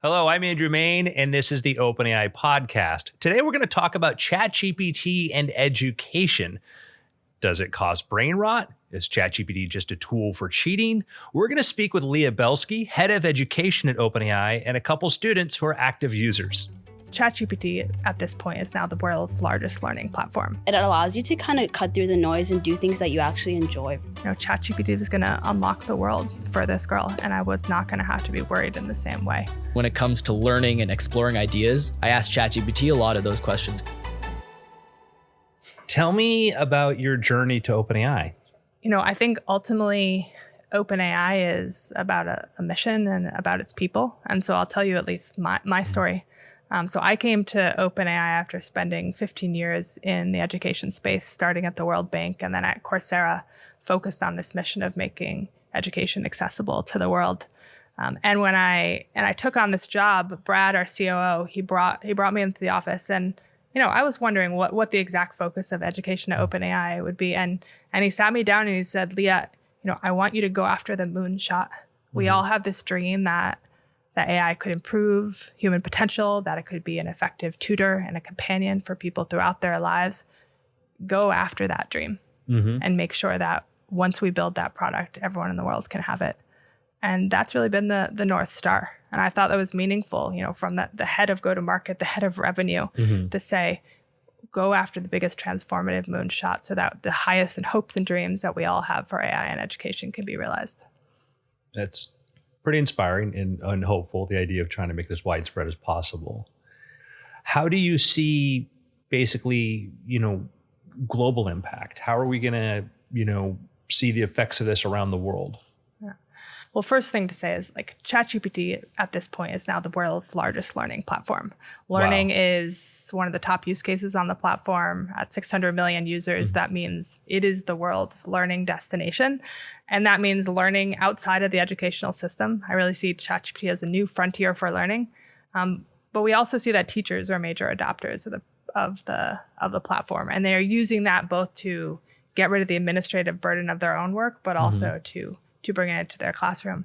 Hello, I'm Andrew Mayne, and this is the OpenAI Podcast. Today, we're going to talk about ChatGPT and education. Does it cause brain rot? Is ChatGPT just a tool for cheating? We're going to speak with Leah Belsky, head of education at OpenAI, and a couple students who are active users. ChatGPT at this point is now the world's largest learning platform. It allows you to kind of cut through the noise and do things that you actually enjoy. ChatGPT was going to unlock the world for this girl, and I was not going to have to be worried in the same way. When it comes to learning and exploring ideas, I ask ChatGPT a lot of those questions. Tell me about your journey to OpenAI. I think ultimately OpenAI is about a mission and about its people. And so I'll tell you at least my story. So I came to OpenAI after spending 15 years in the education space, starting at the World Bank and then at Coursera, focused on this mission of making education accessible to the world. And when I took on this job, Brad, our COO, he brought me into the office, and I was wondering what the exact focus of education at OpenAI would be. And he sat me down and he said, Leah, I want you to go after the moonshot. We all have this dream that AI could improve human potential, that it could be an effective tutor and a companion for people throughout their lives. Go after that dream and make sure that once we build that product, everyone in the world can have it. And that's really been the North Star. And I thought that was meaningful, from the head of go-to-market, the head of revenue, to say, go after the biggest transformative moonshot so that the highest and hopes and dreams that we all have for AI and education can be realized. That's pretty inspiring and hopeful, the idea of trying to make this widespread as possible. How do you see basically, global impact? How are we going to, see the effects of this around the world? Well, first thing to say is ChatGPT at this point is now the world's largest learning platform. Learning is one of the top use cases on the platform. At 600 million users, that means it is the world's learning destination. And that means learning outside of the educational system. I really see ChatGPT as a new frontier for learning. But we also see that teachers are major adopters of the platform. And they're using that both to get rid of the administrative burden of their own work, but also to bring it into their classroom.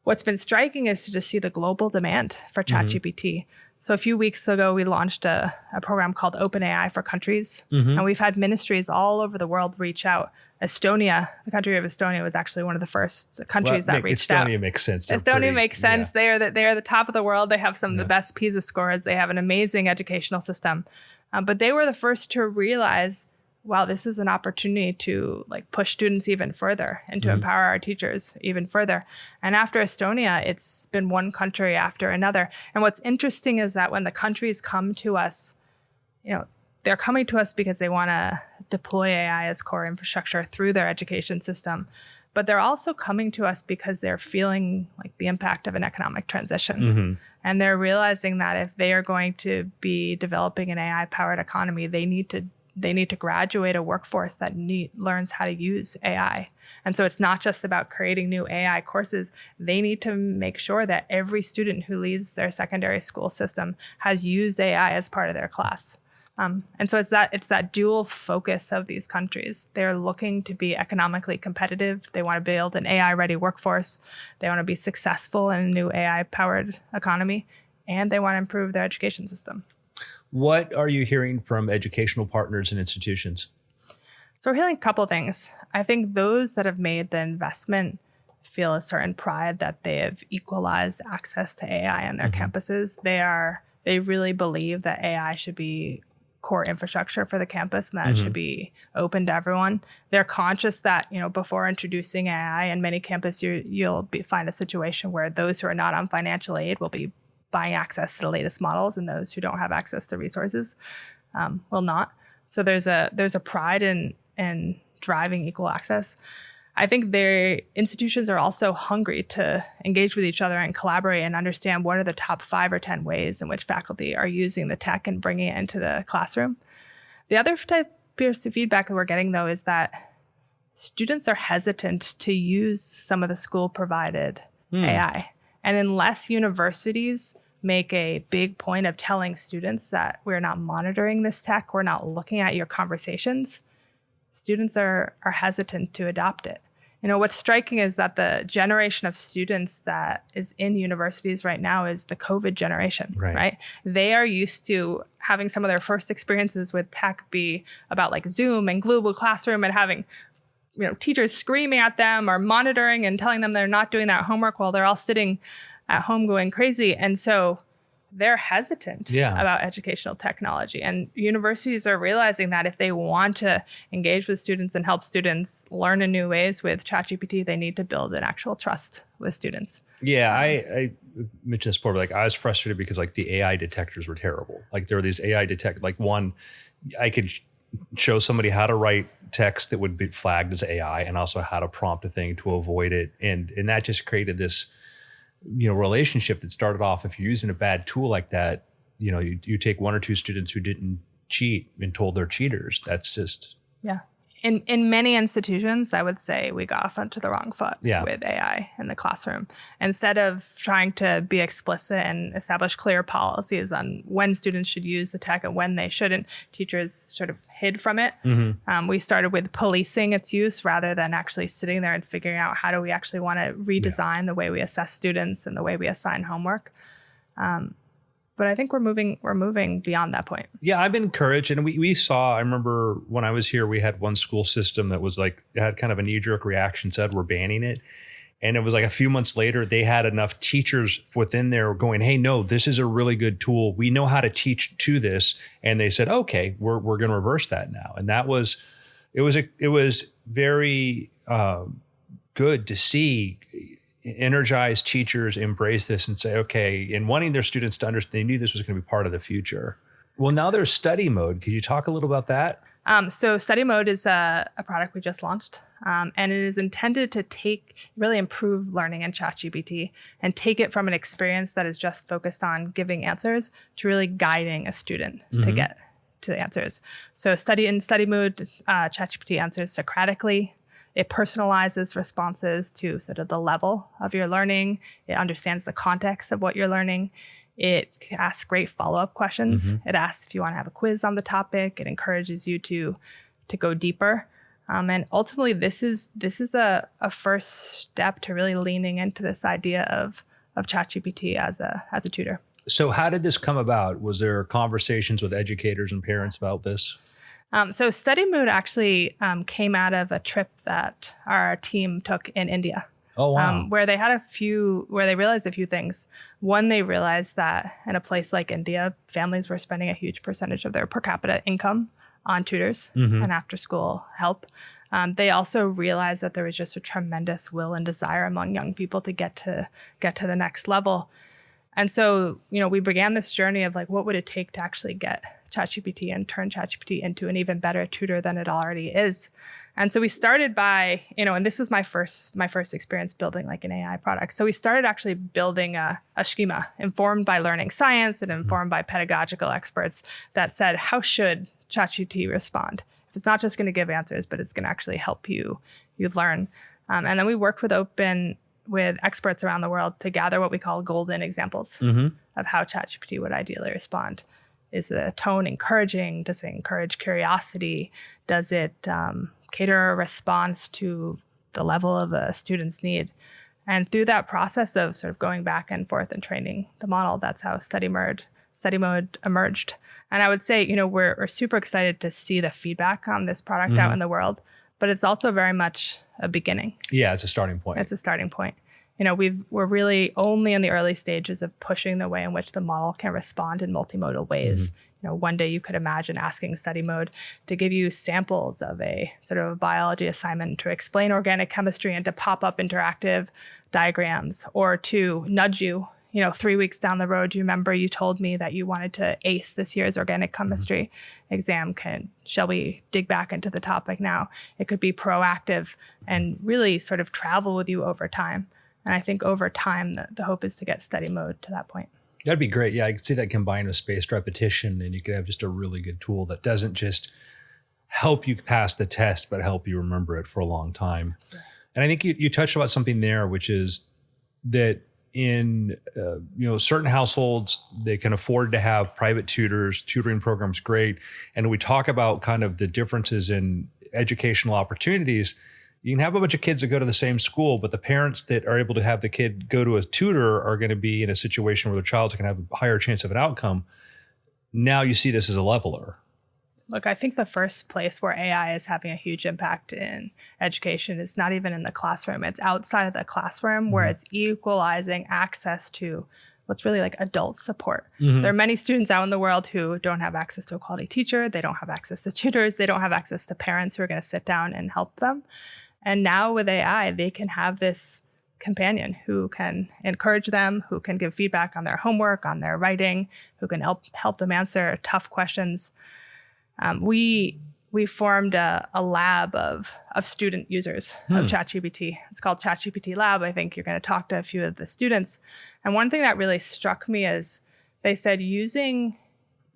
What's been striking is to just see the global demand for ChatGPT. So a few weeks ago, we launched a program called OpenAI for countries. And we've had ministries all over the world reach out. Estonia, the country of Estonia, was actually one of the first countries that reached out. Estonia makes sense. Estonia makes sense. Yeah. They are the top of the world. They have some of the best PISA scores. They have an amazing educational system. But they were the first to realize, wow, this is an opportunity to push students even further and to empower our teachers even further. And after Estonia, it's been one country after another. And what's interesting is that when the countries come to us, they're coming to us because they want to deploy AI as core infrastructure through their education system. But they're also coming to us because they're feeling the impact of an economic transition. And they're realizing that if they are going to be developing an AI-powered economy, they need to graduate a workforce that learns how to use AI. And so it's not just about creating new AI courses. They need to make sure that every student who leaves their secondary school system has used AI as part of their class. And so it's that dual focus of these countries. They're looking to be economically competitive. They want to build an AI-ready workforce. They want to be successful in a new AI-powered economy. And they want to improve their education system. What are you hearing from educational partners and institutions? So we're hearing a couple things. I think those that have made the investment feel a certain pride that they have equalized access to AI on their campuses. They really believe that AI should be core infrastructure for the campus and that it should be open to everyone. They're conscious that, before introducing AI in many campuses, you'll find a situation where those who are not on financial aid will be buying access to the latest models, and those who don't have access to resources will not. So there's a pride in driving equal access. I think their institutions are also hungry to engage with each other and collaborate and understand what are the top 5 or 10 ways in which faculty are using the tech and bringing it into the classroom. The other type of feedback that we're getting, though, is that students are hesitant to use some of the school-provided AI. And unless universities make a big point of telling students that we're not monitoring this tech, we're not looking at your conversations, students are hesitant to adopt it. What's striking is that the generation of students that is in universities right now is the COVID generation, right? They are used to having some of their first experiences with tech be about like Zoom and Global Classroom and having teachers screaming at them or monitoring and telling them they're not doing that homework while they're all sitting at home going crazy. And so they're hesitant about educational technology. And universities are realizing that if they want to engage with students and help students learn in new ways with ChatGPT, they need to build an actual trust with students. Yeah, I mentioned this before, but like I was frustrated because like the AI detectors were terrible. Like there were these AI like one, I could show somebody how to write text that would be flagged as AI and also how to prompt a thing to avoid it. And that just created this relationship that started off, if you're using a bad tool like that, you take one or two students who didn't cheat and told they're cheaters. That's just. Yeah. In many institutions, I would say we got off onto the wrong foot with AI in the classroom. Instead of trying to be explicit and establish clear policies on when students should use the tech and when they shouldn't, teachers sort of hid from it. We started with policing its use rather than actually sitting there and figuring out how do we actually want to redesign the way we assess students and the way we assign homework. But I think we're moving beyond that point. Yeah, I've been encouraged. And we saw, I remember when I was here, we had one school system that was like, it had kind of a knee-jerk reaction, said we're banning it. And it was like a few months later, they had enough teachers within there going, hey, no, this is a really good tool. We know how to teach to this. And they said, okay, we're going to reverse that now. And it was very good to see energized teachers embrace this and say, okay, in wanting their students to understand, they knew this was going to be part of the future. Well, now there's study mode. Could you talk a little about that? So study mode is a product we just launched, and it is intended to really improve learning in ChatGPT and take it from an experience that is just focused on giving answers to really guiding a student to get to the answers. So in study mode, ChatGPT answers Socratically. It personalizes responses to sort of the level of your learning. It understands the context of what you're learning. It asks great follow-up questions. It asks if you want to have a quiz on the topic. It encourages you to go deeper. And ultimately, this is a first step to really leaning into this idea of ChatGPT as a tutor. So how did this come about? Was there conversations with educators and parents about this? So study mode actually came out of a trip that our team took in India. Oh, wow. Where they realized a few things. One, they realized that in a place like India, families were spending a huge percentage of their per capita income on tutors and after school help. They also realized that there was just a tremendous will and desire among young people to get to the next level. And so, we began this journey of like, what would it take to actually get ChatGPT and turn ChatGPT into an even better tutor than it already is. And so we started by, and this was my first experience building like an AI product. So we started actually building a schema informed by learning science and informed by pedagogical experts that said, how should ChatGPT respond? If it's not just going to give answers, but it's going to actually help you learn. And then we worked with experts around the world to gather what we call golden examples of how ChatGPT would ideally respond. Is the tone encouraging? Does it encourage curiosity? Does it cater a response to the level of a student's need? And through that process of sort of going back and forth and training the model, that's how study mode emerged. And I would say, we're super excited to see the feedback on this product out in the world, but it's also very much a beginning. Yeah, it's a starting point. It's a starting point. We're really only in the early stages of pushing the way in which the model can respond in multimodal ways. One day you could imagine asking study mode to give you samples of a sort of a biology assignment to explain organic chemistry and to pop up interactive diagrams, or to nudge you, 3 weeks down the road. Do you remember you told me that you wanted to ace this year's organic chemistry exam? Shall we dig back into the topic now? It could be proactive and really sort of travel with you over time. And I think over time, the hope is to get study mode to that point. That'd be great. Yeah, I could see that combined with spaced repetition, and you could have just a really good tool that doesn't just help you pass the test, but help you remember it for a long time. Absolutely. And I think you touched about something there, which is that in certain households, they can afford to have private tutors, tutoring programs, great. And we talk about kind of the differences in educational opportunities. You can have a bunch of kids that go to the same school, but the parents that are able to have the kid go to a tutor are going to be in a situation where their child's going to have a higher chance of an outcome. Now you see this as a leveler. Look, I think the first place where AI is having a huge impact in education is not even in the classroom. It's outside of the classroom where it's equalizing access to what's really like adult support. There are many students out in the world who don't have access to a quality teacher. They don't have access to tutors. They don't have access to parents who are going to sit down and help them. And now with AI, they can have this companion who can encourage them, who can give feedback on their homework, on their writing, who can help them answer tough questions. We formed a lab of student users of ChatGPT. It's called ChatGPT Lab. I think you're going to talk to a few of the students. And one thing that really struck me is they said using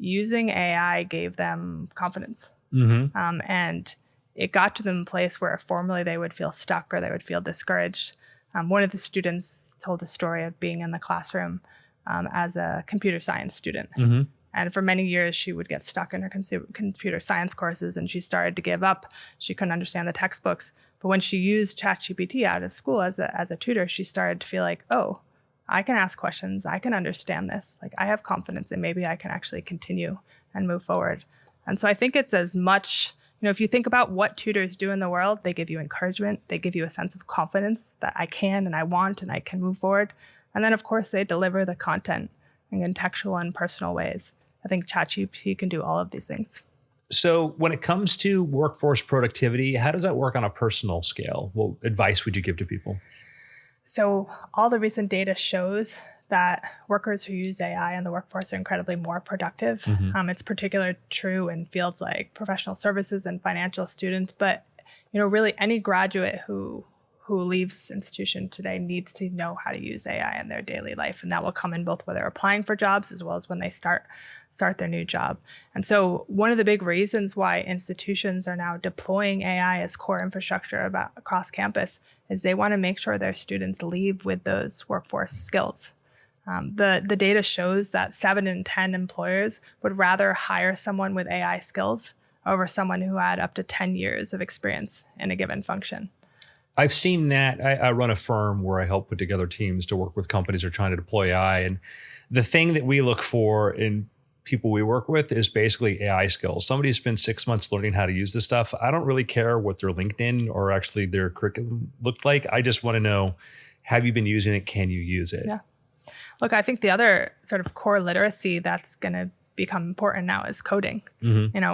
AI gave them confidence. And it got to them a place where formerly they would feel stuck or they would feel discouraged. One of the students told the story of being in the classroom as a computer science student. And for many years, she would get stuck in her computer science courses and she started to give up. She couldn't understand the textbooks. But when she used ChatGPT out of school as a tutor, she started to feel like, oh, I can ask questions. I can understand this. Like I have confidence and maybe I can actually continue and move forward. And so I think it's as much, if you think about what tutors do in the world, they give you encouragement. They give you a sense of confidence that I can and I want and I can move forward. And then, of course, they deliver the content in contextual and personal ways. I think ChatGPT can do all of these things. So when it comes to workforce productivity, how does that work on a personal scale? What advice would you give to people? So all the recent data shows that workers who use AI in the workforce are incredibly more productive. It's particularly true in fields like professional services and financial students. But really any graduate who leaves institution today needs to know how to use AI in their daily life. And that will come in both when they're applying for jobs as well as when they start their new job. And so one of the big reasons why institutions are now deploying AI as core infrastructure across campus is they want to make sure their students leave with those workforce skills. The data shows that 7 in 10 employers would rather hire someone with AI skills over someone who had up to 10 years of experience in a given function. I've seen that. I run a firm where I help put together teams to work with companies that are trying to deploy AI. And the thing that we look for in people we work with is basically AI skills. Somebody who spends 6 months learning how to use this stuff. I don't really care what their LinkedIn or actually their curriculum looked like. I just want to know, have you been using it? Can you use it? Yeah. Look, I think the other sort of core literacy that's going to become important now is coding.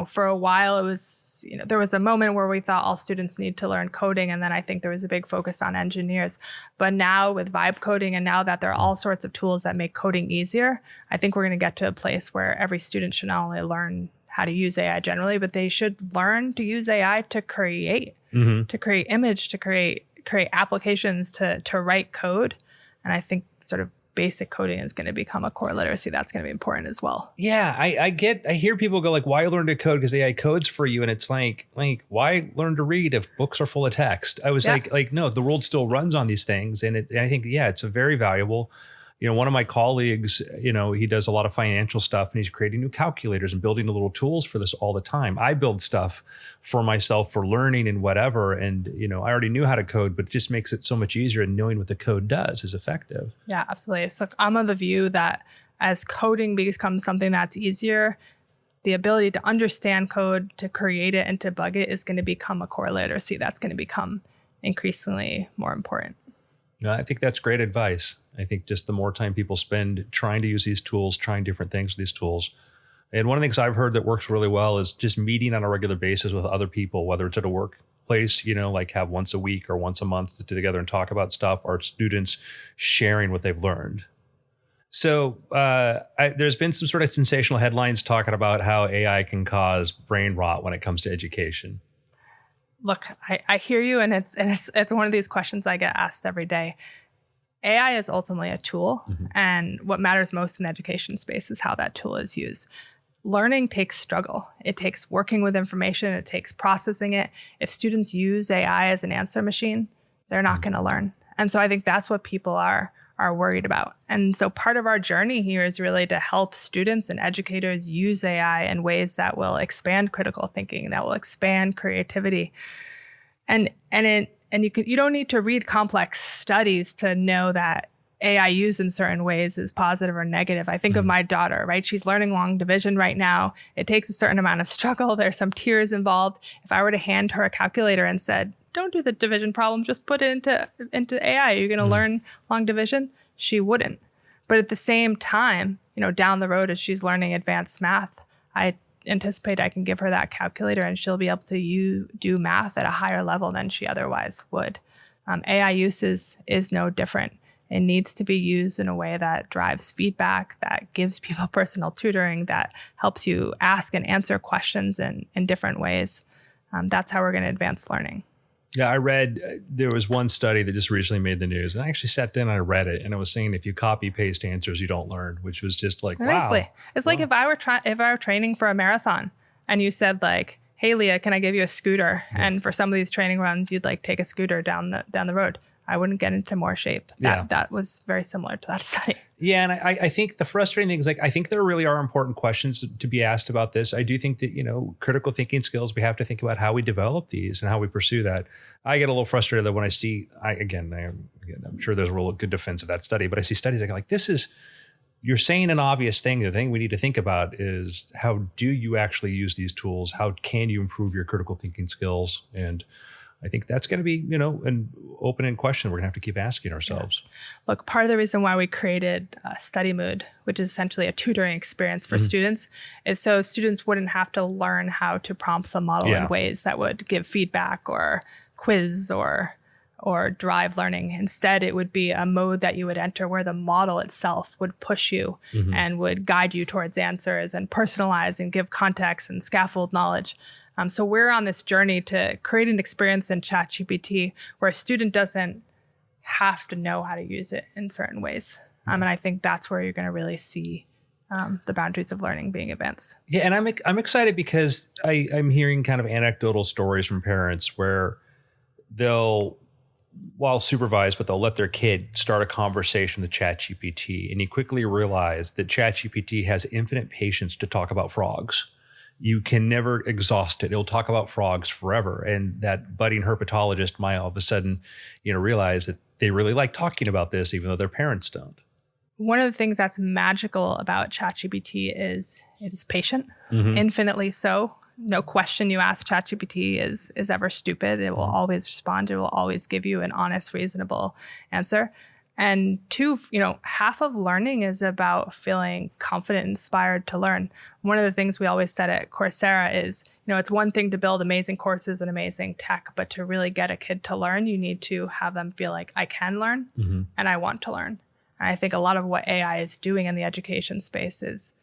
For a while it was, there was a moment where we thought all students need to learn coding. And then I think there was a big focus on engineers. But now with vibe coding and now that there are all sorts of tools that make coding easier, I think we're going to get to a place where every student should not only learn how to use AI generally, but they should learn to use AI to create, to create image, to create applications, to write code. And I think sort of basic coding is going to become a core literacy that's going to be important as well. Yeah, I hear people go like, why learn to code? Because AI codes for you. And it's like, why learn to read if books are full of text? I was like, no, the world still runs on these things. And I think, it's a very valuable. One of my colleagues, he does a lot of financial stuff and he's creating new calculators and building little tools for this all the time. I build stuff for myself for learning and whatever. And, I already knew how to code, but it just makes it so much easier. And knowing what the code does is effective. Yeah, absolutely. So I'm of the view that as coding becomes something that's easier, the ability to understand code, to create it and to bug it is going to become a core literacy that's going to become increasingly more important. No, I think that's great advice. I think just the more time people spend trying to use these tools, trying different things with these tools. And one of the things I've heard that works really well is just meeting on a regular basis with other people, whether it's at a workplace, like have once a week or once a month to together and talk about stuff, or students sharing what they've learned. So there's been some sort of sensational headlines talking about how AI can cause brain rot when it comes to education. Look, I hear you, and it's one of these questions I get asked every day. AI is ultimately a tool, and what matters most in the education space is how that tool is used. Learning takes struggle. It takes working with information. It takes processing it. If students use AI as an answer machine, they're not going to learn. And so I think that's what people are worried about. And so part of our journey here is really to help students and educators use AI in ways that will expand critical thinking, that will expand creativity. And you don't need to read complex studies to know that AI used in certain ways is positive or negative. I think of my daughter, right? She's learning long division right now. It takes a certain amount of struggle. There's some tears involved. If I were to hand her a calculator and said, don't do the division problem, just put it into AI, you're going to learn long division, she wouldn't. But at the same time, down the road as she's learning advanced math, I anticipate I can give her that calculator and she'll be able to do math at a higher level than she otherwise would. AI use is no different. It needs to be used in a way that drives feedback, that gives people personal tutoring, that helps you ask and answer questions in different ways. That's how we're going to advance learning. Yeah, I read there was one study that just recently made the news, and I actually sat down and I read it, and it was saying if you copy paste answers, you don't learn, which was just like, wow. It's like if I were training for a marathon, and you said like, "Hey Leah, can I give you a scooter?" And for some of these training runs, you'd like take a scooter down the road. I wouldn't get into more shape. That was very similar to that study. Yeah, and I think the frustrating thing is I think there really are important questions to be asked about this. I do think that, critical thinking skills, we have to think about how we develop these and how we pursue that. I get a little frustrated that when I see, I'm sure there's a real good defense of that study, but I see studies like you're saying an obvious thing. The thing we need to think about is how do you actually use these tools? How can you improve your critical thinking skills? And I think that's going to be, an open-ended question we're going to have to keep asking ourselves. Yeah. Look, part of the reason why we created Study Mood, which is essentially a tutoring experience for students, is so students wouldn't have to learn how to prompt the model in ways that would give feedback or quiz or drive learning. Instead, it would be a mode that you would enter where the model itself would push you and would guide you towards answers and personalize and give context and scaffold knowledge. So we're on this journey to create an experience in ChatGPT where a student doesn't have to know how to use it in certain ways. And I think that's where you're going to really see the boundaries of learning being advanced. Yeah, and I'm excited because I'm hearing kind of anecdotal stories from parents where they'll, while supervised, but they'll let their kid start a conversation with ChatGPT, and you quickly realize that ChatGPT has infinite patience to talk about frogs. You can never exhaust it. It'll talk about frogs forever. And that budding herpetologist might all of a sudden, realize that they really like talking about this, even though their parents don't. One of the things that's magical about ChatGPT is it is patient, infinitely so. No question you ask ChatGPT is ever stupid. It will always respond. It will always give you an honest, reasonable answer. And two, half of learning is about feeling confident, inspired to learn. One of the things we always said at Coursera is, it's one thing to build amazing courses and amazing tech, but to really get a kid to learn, you need to have them feel like I can learn and I want to learn. And I think a lot of what AI is doing in the education space is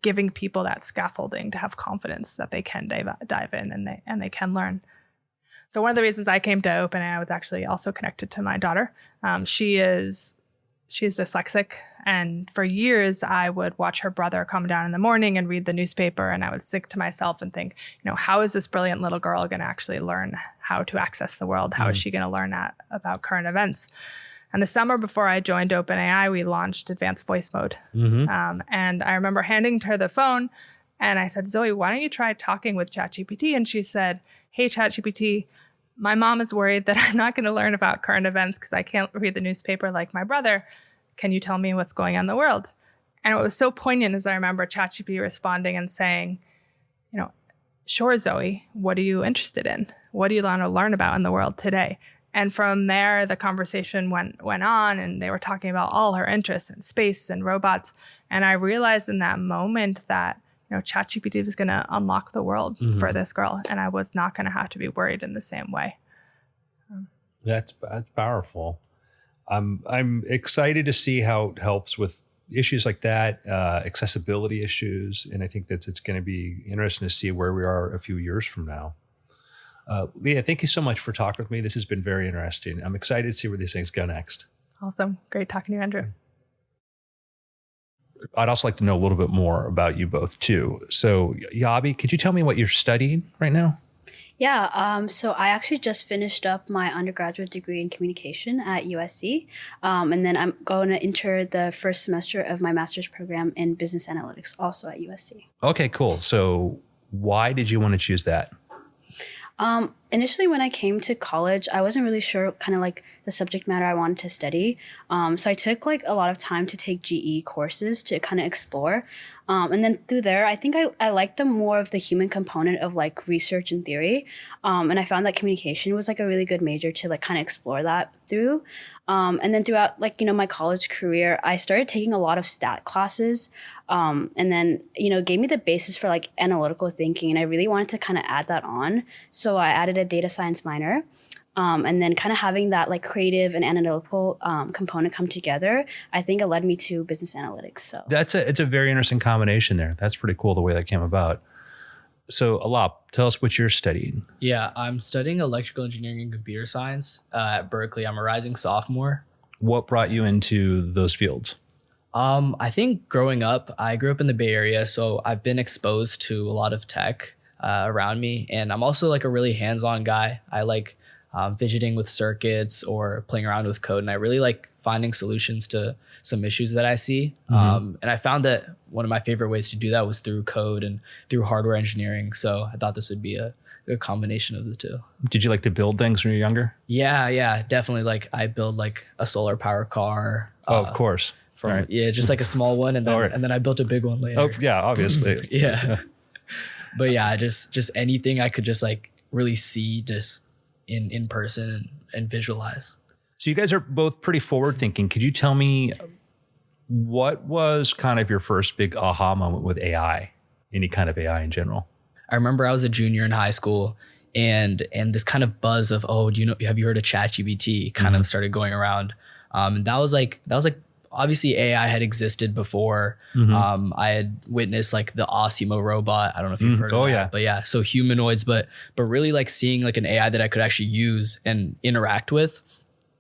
giving people that scaffolding to have confidence that they can dive in and they can learn. So one of the reasons I came to OpenAI was actually also connected to my daughter. She's dyslexic, and for years I would watch her brother come down in the morning and read the newspaper, and I would think to myself and think, how is this brilliant little girl going to actually learn how to access the world? How is she going to learn about current events? And the summer before I joined OpenAI, we launched advanced voice mode. And I remember handing her the phone, and I said, Zoe, why don't you try talking with ChatGPT? And she said, hey, ChatGPT, my mom is worried that I'm not going to learn about current events because I can't read the newspaper like my brother. Can you tell me what's going on in the world? And what was so poignant is I remember ChatGPT responding and saying, sure, Zoe, what are you interested in? What do you want to learn about in the world today? And from there, the conversation went on, and they were talking about all her interests in space and robots. And I realized in that moment that ChatGPT was going to unlock the world for this girl, and I was not going to have to be worried in the same way. That's powerful. I'm excited to see how it helps with issues like that, accessibility issues, and I think that it's going to be interesting to see where we are a few years from now. Leah, thank you so much for talking with me. This has been very interesting. I'm excited to see where these things go next. Awesome. Great talking to you, Andrew. I'd also like to know a little bit more about you both too. So Yabi, could you tell me what you're studying right now? Yeah, so I actually just finished up my undergraduate degree in communication at USC. And then I'm going to enter the first semester of my master's program in business analytics, also at USC. Okay, cool. So why did you want to choose that? Initially, when I came to college, I wasn't really sure kind of like the subject matter I wanted to study. So I took like a lot of time to take GE courses to kind of explore. And then through there, I think I liked the more of the human component of like research and theory. And I found that communication was like a really good major to like kind of explore that through. And then throughout like, my college career, I started taking a lot of stat classes. And then, gave me the basis for like analytical thinking. And I really wanted to kind of add that on. So I added a data science minor. And then kind of having that like creative and analytical component come together, I think it led me to business analytics. So it's a very interesting combination there. That's pretty cool the way that came about. So Alaap, tell us what you're studying. Yeah, I'm studying electrical engineering and computer science at Berkeley. I'm a rising sophomore. What brought you into those fields? I think growing up, I grew up in the Bay Area, so I've been exposed to a lot of tech around me. And I'm also like a really hands-on guy. I like fidgeting with circuits or playing around with code. And I really like finding solutions to some issues that I see. And I found that one of my favorite ways to do that was through code and through hardware engineering. So I thought this would be a good combination of the two. Did you like to build things when you were younger? Yeah, definitely. Like I build like a solar power car. Of course. Right. Yeah, just like a small one. And then I built a big one later. Oh, yeah, obviously. Yeah. But yeah, just anything I could just like really see just in person and visualize. So you guys are both pretty forward thinking. Could you tell me what was kind of your first big aha moment with AI, any kind of AI in general? I remember I was a junior in high school and this kind of buzz of, have you heard of ChatGPT kind of started going around. And that was like obviously AI had existed before. I had witnessed like the Osimo robot. I don't know if you've heard of that. Yeah. But yeah, so humanoids, but really like seeing like an AI that I could actually use and interact with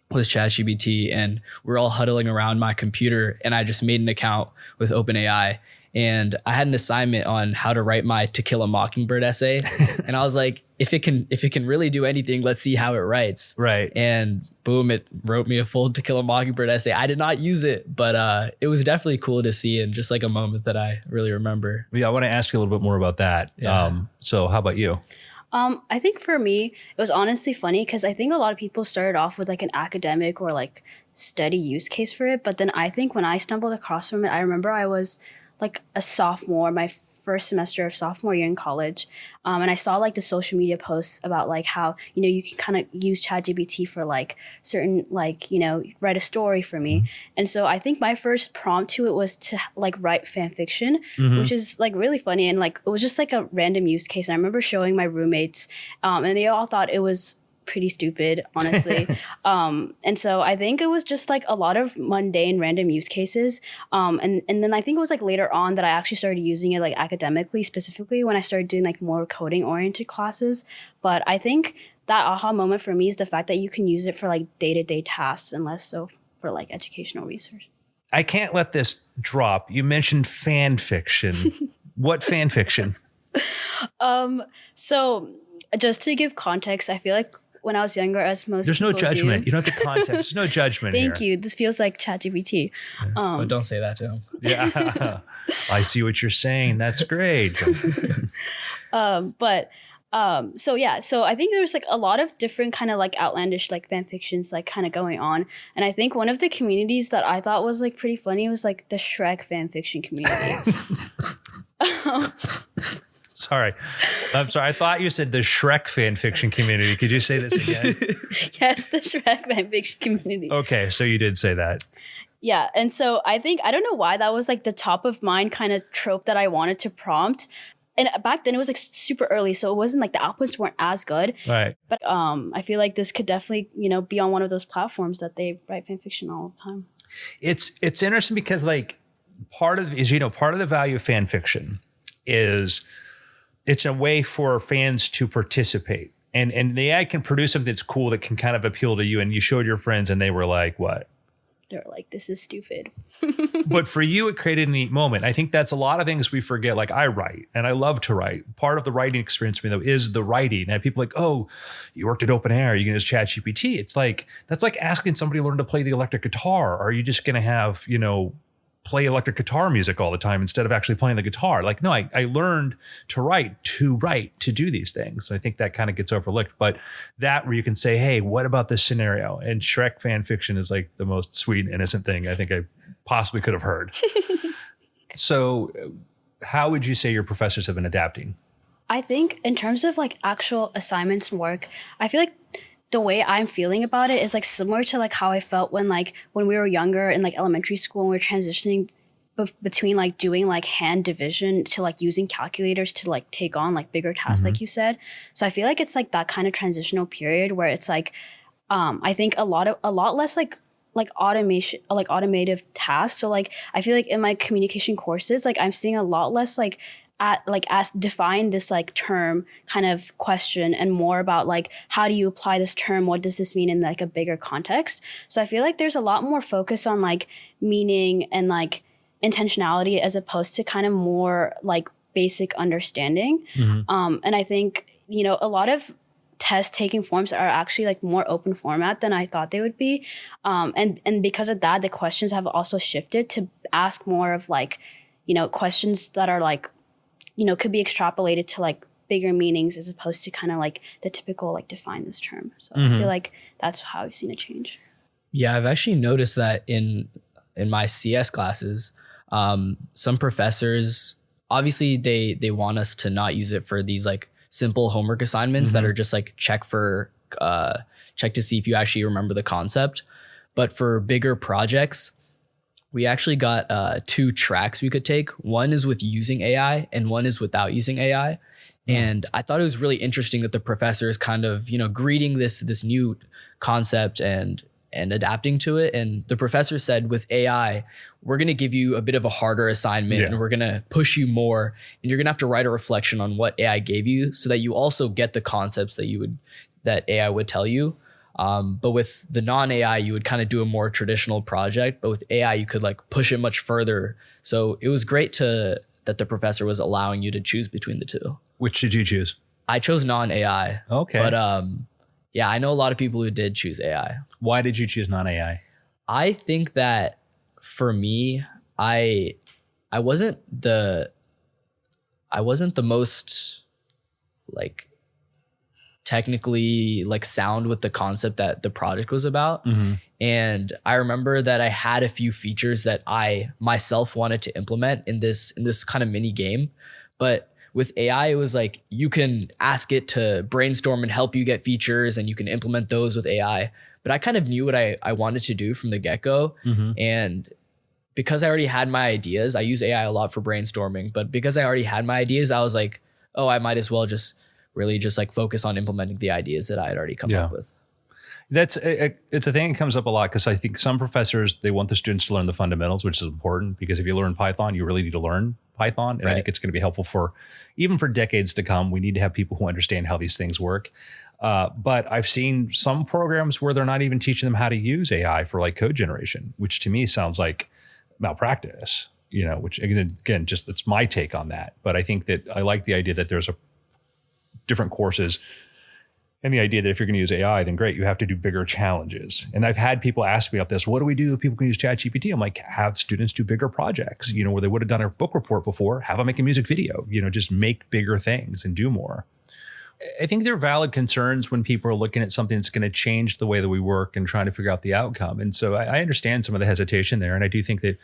was ChatGPT. And we're all huddling around my computer and I just made an account with OpenAI. And I had an assignment on how to write my To Kill a Mockingbird essay. And I was like, if it can really do anything, let's see how it writes. Right. And boom, it wrote me a full To Kill a Mockingbird essay. I did not use it, but it was definitely cool to see and just like a moment that I really remember. Yeah, I want to ask you a little bit more about that. Yeah. So how about you? I think for me, it was honestly funny because I think a lot of people started off with like an academic or like study use case for it. But then I think when I stumbled across from it, I remember I was like a sophomore, my first semester of sophomore year in college. And I saw like the social media posts about like how, you can kind of use ChatGPT for like certain, like, write a story for me. And so I think my first prompt to it was to like write fan fiction, which is like really funny. And like, it was just like a random use case. And I remember showing my roommates and they all thought it was pretty stupid, honestly. And so I think it was just like a lot of mundane random use cases. And then I think it was like later on that I actually started using it like academically, specifically when I started doing like more coding oriented classes. But I think that aha moment for me is the fact that you can use it for like day-to-day tasks and less so for like educational research. I can't let this drop. You mentioned fan fiction. What fan fiction? So just to give context, I feel like when I was younger, as most There's no judgment. do. You don't have the context. There's no judgment Thank you. This feels like ChatGPT. But don't say that to him. Yeah. I see what you're saying. That's great. So I think there's like a lot of different kind of like outlandish like fan fictions like kind of going on. And I think one of the communities that I thought was like pretty funny was like the Shrek fan fiction community. Sorry. I'm sorry. I thought you said the Shrek fan fiction community. Could you say this again? Yes, the Shrek fan fiction community. Okay, so you did say that. Yeah, and so I don't know why that was like the top of mind kind of trope that I wanted to prompt. And back then it was like super early, so it wasn't like the outputs weren't as good. Right. But I feel like this could definitely, be on one of those platforms that they write fan fiction all the time. It's interesting because like part of the value of fan fiction is it's a way for fans to participate. And the AI can produce something that's cool that can kind of appeal to you. And you showed your friends and they were like, what? They're like, this is stupid. But for you, it created a neat moment. I think that's a lot of things we forget. Like I write and I love to write. Part of the writing experience for me though is the writing. And people are like, oh, you worked at OpenAI, are you going to use ChatGPT? It's like, that's like asking somebody to learn to play the electric guitar. Are you just going to have, play electric guitar music all the time instead of actually playing the guitar. Like, no, I learned to write, to do these things. I think that kind of gets overlooked. But that where you can say, hey, what about this scenario? And Shrek fan fiction is like the most sweet, innocent thing I think I possibly could have heard. So how would you say your professors have been adapting? I think in terms of like actual assignments and work, I feel like the way I'm feeling about it is like similar to like how I felt when we were younger in like elementary school and we were transitioning between like doing like hand division to like using calculators to like take on like bigger tasks, like you said. So I feel like it's like that kind of transitional period where it's like I think a lot less like automation, like automative tasks. So like I feel like in my communication courses, like I'm seeing a lot less like as define this like term kind of question and more about like how do you apply this term, what does this mean in like a bigger context. So I feel like there's a lot more focus on like meaning and like intentionality as opposed to kind of more like basic understanding. And I think, you know, a lot of test taking forms are actually like more open format than I thought they would be. And because of that, the questions have also shifted to ask more of like, you know, questions that are like, you know, could be extrapolated to like bigger meanings as opposed to kind of like the typical like define this term. So I feel like that's how I've seen a change. Yeah, I've actually noticed that in my CS classes, some professors, obviously they want us to not use it for these like simple homework assignments that are just like check to see if you actually remember the concept. But for bigger projects, we actually got 2 tracks we could take. One is with using AI and one is without using AI. And I thought it was really interesting that the professor is kind of, you know, greeting this new concept and adapting to it. And the professor said, with AI, we're going to give you a bit of a harder assignment and we're going to push you more. And you're going to have to write a reflection on what AI gave you so that you also get the concepts that AI would tell you. But with the non-AI, you would kind of do a more traditional project. But with AI, you could like push it much further. So it was great that the professor was allowing you to choose between the two. Which did you choose? I chose non-AI. Okay. But yeah, I know a lot of people who did choose AI. Why did you choose non-AI? I think that for me, I wasn't the most like technically like sound with the concept that the project was about. And I remember that I had a few features that I myself wanted to implement in this kind of mini game. But with AI, it was like you can ask it to brainstorm and help you get features and you can implement those with AI. But I kind of knew what I wanted to do from the get-go. And because I already had my ideas, I use AI a lot for brainstorming, but because I already had my ideas, I was like, oh, I might as well just like focus on implementing the ideas that I had already come up with. It's a thing that comes up a lot because I think some professors, they want the students to learn the fundamentals, which is important because if you learn Python, you really need to learn Python. And I think it's going to be helpful even for decades to come. We need to have people who understand how these things work. But I've seen some programs where they're not even teaching them how to use AI for like code generation, which to me sounds like malpractice, you know, which again, just that's my take on that. But I think that I like the idea that there's different courses and the idea that if you're going to use AI, then great, you have to do bigger challenges. And I've had people ask me about this. What do we do if people can use ChatGPT? I'm like, have students do bigger projects, you know, where they would have done a book report before, have them make a music video, you know, just make bigger things and do more. I think there are valid concerns when people are looking at something that's going to change the way that we work and trying to figure out the outcome. And so I understand some of the hesitation there. And I do think that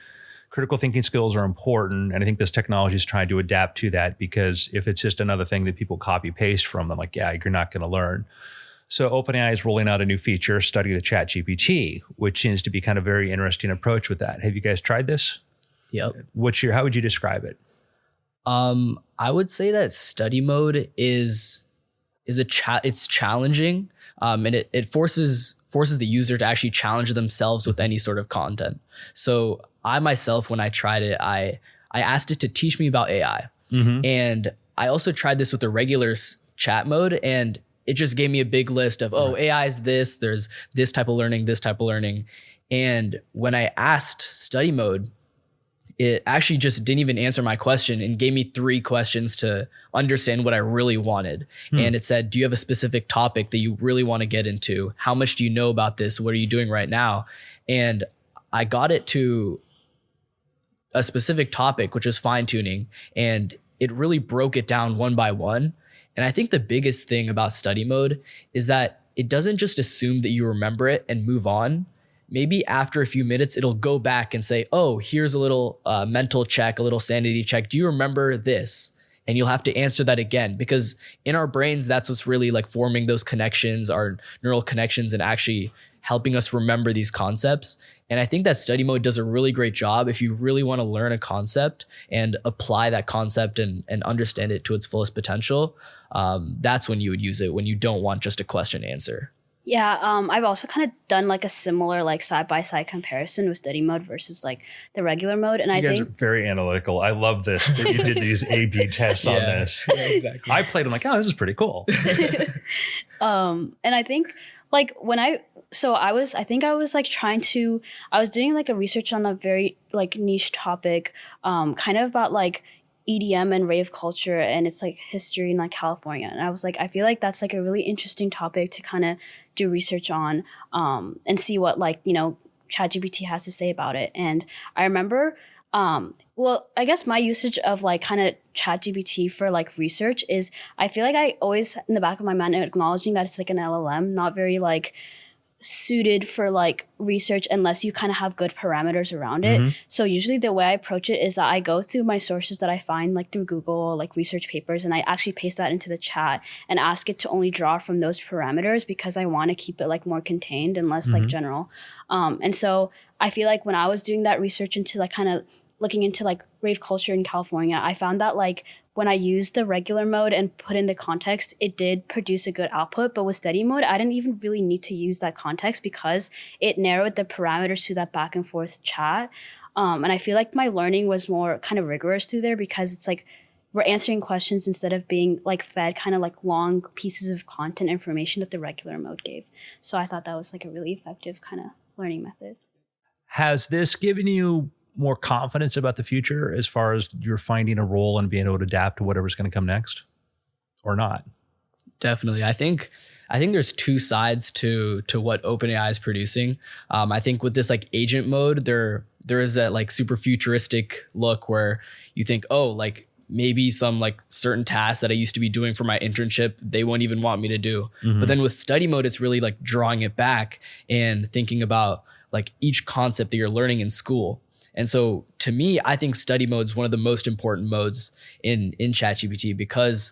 critical thinking skills are important. And I think this technology is trying to adapt to that because if it's just another thing that people copy paste from, then like, yeah, you're not going to learn. So OpenAI is rolling out a new feature, Study the ChatGPT, which seems to be kind of a very interesting approach with that. Have you guys tried this? Yep. How would you describe it? I would say that study mode is it's challenging. And it forces the user to actually challenge themselves with any sort of content. So I myself, when I tried it, I asked it to teach me about AI. And I also tried this with the regular chat mode, and it just gave me a big list of, AI is this, there's this type of learning. And when I asked study mode, it actually just didn't even answer my question and gave me 3 questions to understand what I really wanted. And it said, do you have a specific topic that you really want to get into? How much do you know about this? What are you doing right now? And I got it to a specific topic, which is fine tuning, and it really broke it down one by one. And I think the biggest thing about study mode is that it doesn't just assume that you remember it and move on. Maybe after a few minutes, it'll go back and say, oh, here's a little mental check, a little sanity check. Do you remember this? And you'll have to answer that again, because in our brains, that's what's really like forming those connections, our neural connections, and actually helping us remember these concepts. And I think that study mode does a really great job. If you really want to learn a concept and apply that concept and understand it to its fullest potential, that's when you would use it, when you don't want just a question answer. Yeah, I've also kind of done like a similar like side-by-side comparison with study mode versus like the regular mode. And you guys are very analytical. I love this, that you did these A/B tests on this. Yeah, exactly. I played, I'm like, oh, this is pretty cool. And I think like I was doing like a research on a very like niche topic, kind of about like EDM and rave culture and it's like history in like California. And I was like, I feel like that's like a really interesting topic to kind of do research on, and see what like, you know, ChatGPT has to say about it. And I remember, well, I guess my usage of like kind of ChatGPT for like research is, I feel like I always in the back of my mind acknowledging that it's like an LLM, not very like suited for like research unless you kind of have good parameters around it. Mm-hmm. So usually the way I approach it is that I go through my sources that I find like through Google, like research papers, and I actually paste that into the chat and ask it to only draw from those parameters because I want to keep it like more contained and less like general. And so I feel like when I was doing that research into like kind of looking into like rave culture in California, I found that like when I used the regular mode and put in the context, it did produce a good output. But with study mode, I didn't even really need to use that context because it narrowed the parameters to that back and forth chat. And I feel like my learning was more kind of rigorous through there because it's like we're answering questions instead of being like fed kind of like long pieces of content information that the regular mode gave. So I thought that was like a really effective kind of learning method. Has this given you more confidence about the future as far as you're finding a role and being able to adapt to whatever's going to come next, or not? Definitely. I think there's two sides to what OpenAI is producing. I think with this like agent mode, there is that like super futuristic look where you think, oh, like maybe some like certain tasks that I used to be doing for my internship, they won't even want me to do. But then with study mode, it's really like drawing it back and thinking about like each concept that you're learning in school. And so to me, I think study mode is one of the most important modes in ChatGPT because